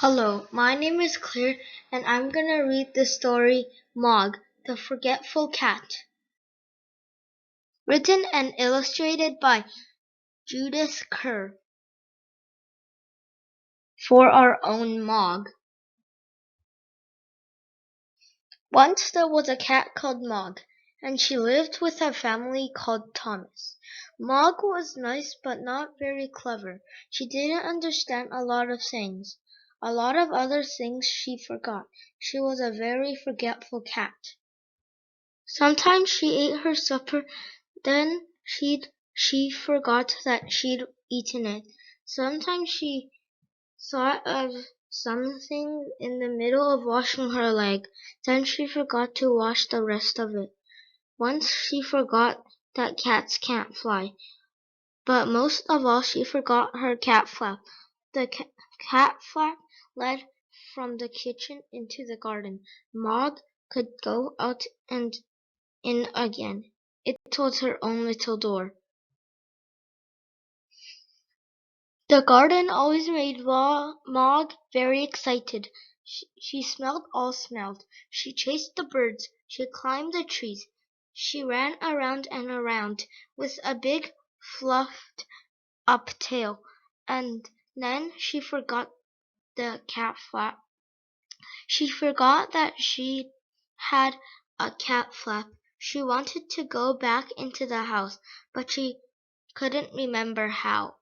Hello, my name is Claire, and I'm gonna read the story Mog, the Forgetful Cat, written and illustrated by Judith Kerr, for our own Mog. Once there was a cat called Mog, and she lived with a family called Thomas. Mog was nice but not very clever. She didn't understand a lot of things. A lot of other things she forgot. She was a very forgetful cat. Sometimes she ate her supper, then she forgot that she'd eaten it. Sometimes she thought of something in the middle of washing her leg, then she forgot to wash the rest of it. Once she forgot that cats can't fly, but most of all she forgot her cat flap. The cat flap led from the kitchen into the garden. Maud could go out and in again. It was her own little door. The garden always made Maud very excited. She smelled all smells. She chased the birds. She climbed the trees. She ran around and around with a big fluffed up tail. And then she forgot the cat flap. She forgot that she had a cat flap. She wanted to go back into the house, but she couldn't remember how.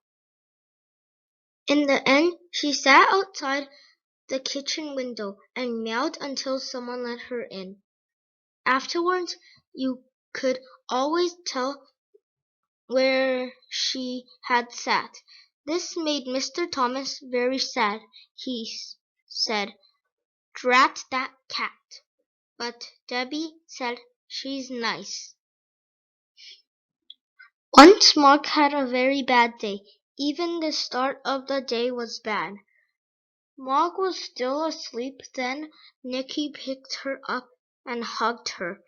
In the end, she sat outside the kitchen window and meowed until someone let her in. Afterwards, you could always tell where she had sat. This made Mr. Thomas very sad. He said, "Drat that cat." But Debbie said, "She's nice." Once Mark had a very bad day. Even the start of the day was bad. Mog was still asleep then. Nicky picked her up and hugged her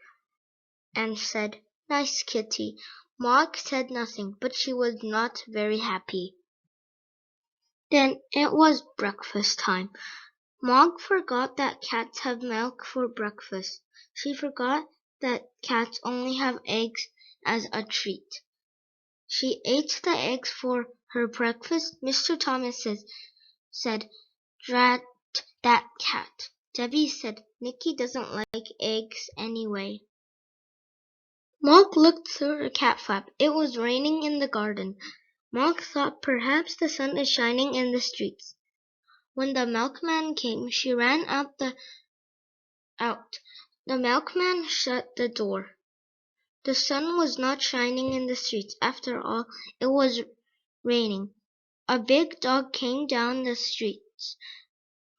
and said, "Nice kitty." Mog said nothing, but she was not very happy. Then it was breakfast time. Mog forgot that cats have milk for breakfast. She forgot that cats only have eggs as a treat. She ate the eggs for her breakfast. Mr. Thomas said, "Drat that cat." Debbie said, "Nicky doesn't like eggs anyway." Mog looked through her cat flap. It was raining in the garden. Mog thought perhaps the sun is shining in the streets. When the milkman came, she ran out. The milkman shut the door. The sun was not shining in the streets. After all, it was raining. A big dog came down the streets.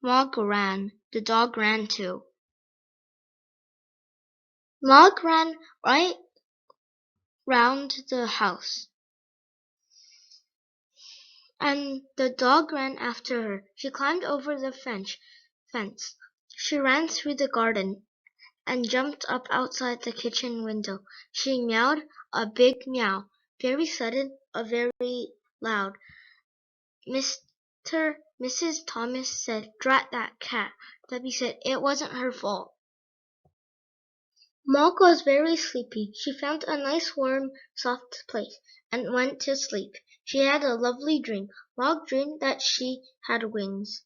Mog ran. The dog ran too. Mog ran right round the house, and the dog ran after her. She climbed over the fence. She ran through the garden and jumped up outside the kitchen window. She meowed a big meow, very sudden, very loud. Mrs. Thomas said, "Drat that cat." Debbie said it wasn't her fault. Mog was very sleepy. She found a nice warm, soft place and went to sleep. She had a lovely dream. Mog dreamed that she had wings.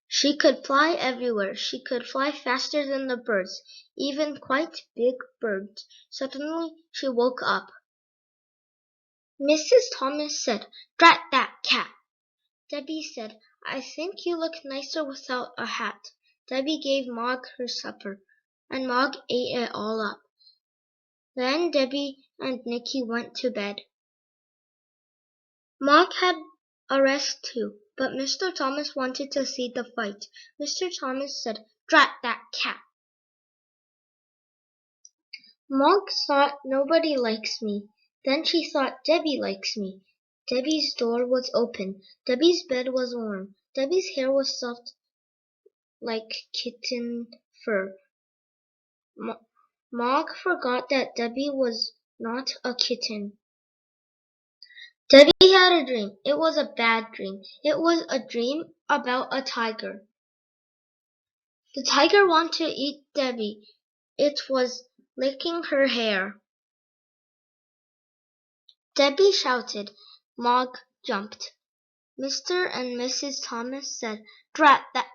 She could fly everywhere. She could fly faster than the birds, even quite big birds. Suddenly she woke up. Mrs. Thomas said, "Drat that cat." Debbie said, "I think you look nicer without a hat." Debbie gave Mog her supper, and Mog ate it all up. Then Debbie and Nicky went to bed. Mog had a rest too, but Mr. Thomas wanted to see the fight. Mr. Thomas said, "Drat that cat." Mog thought, "Nobody likes me." Then she thought, "Debbie likes me." Debbie's door was open. Debbie's bed was warm. Debbie's hair was soft like kitten fur. Mog forgot that Debbie was not a kitten. Debbie had a dream. It was a bad dream. It was a dream about a tiger. The tiger wanted to eat Debbie. It was licking her hair. Debbie shouted. Mog jumped. Mr. and Mrs. Thomas said, Drat that,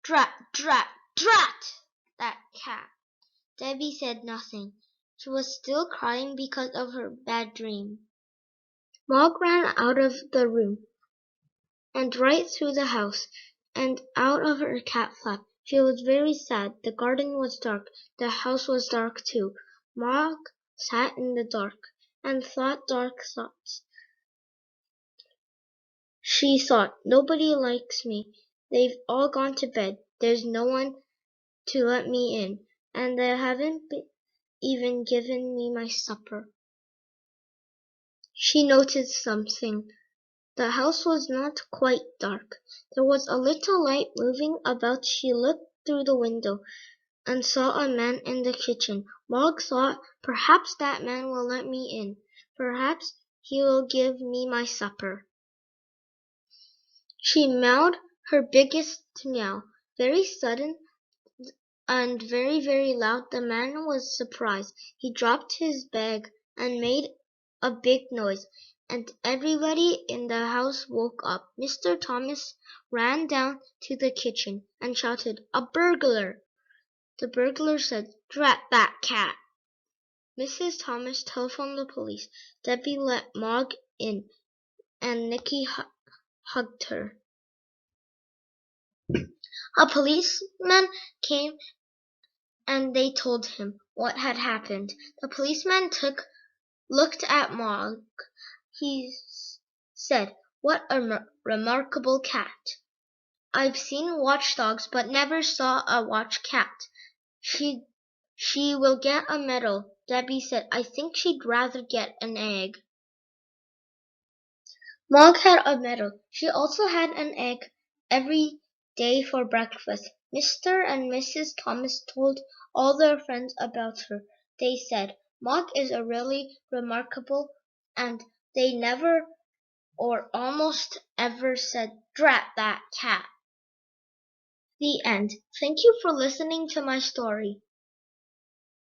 drat that cat. Debbie said nothing. She was still crying because of her bad dream. Mog ran out of the room and right through the house and out of her cat flap. She was very sad. The garden was dark. The house was dark too. Mog sat in the dark and thought dark thoughts. She thought, nobody likes me. They've all gone to bed. There's no one to let me in, and they haven't even given me my supper. She noticed something. The house was not quite dark. There was a little light moving about. She looked through the window and saw a man in the kitchen. Mog thought, perhaps that man will let me in. Perhaps he will give me my supper. She meowed her biggest meow, very sudden and very, very loud. The man was surprised. He dropped his bag and made a big noise, and everybody in the house woke up. Mr. Thomas ran down to the kitchen and shouted, A burglar! The burglar said, Drat that cat! Mrs. Thomas telephoned the police. Debbie let Mog in, and Nicky hugged her. A policeman came and they told him what had happened. The policeman looked at Mog. He said, What a remarkable cat. I've seen watchdogs, but never saw a watch cat. She will get a medal. Debbie said, I think she'd rather get an egg. Mog had a medal. She also had an egg every day for breakfast. Mr. and Mrs. Thomas told all their friends about her. They said, Mog is a really remarkable, and they never or almost ever said, Drat that cat. The end. Thank you for listening to my story.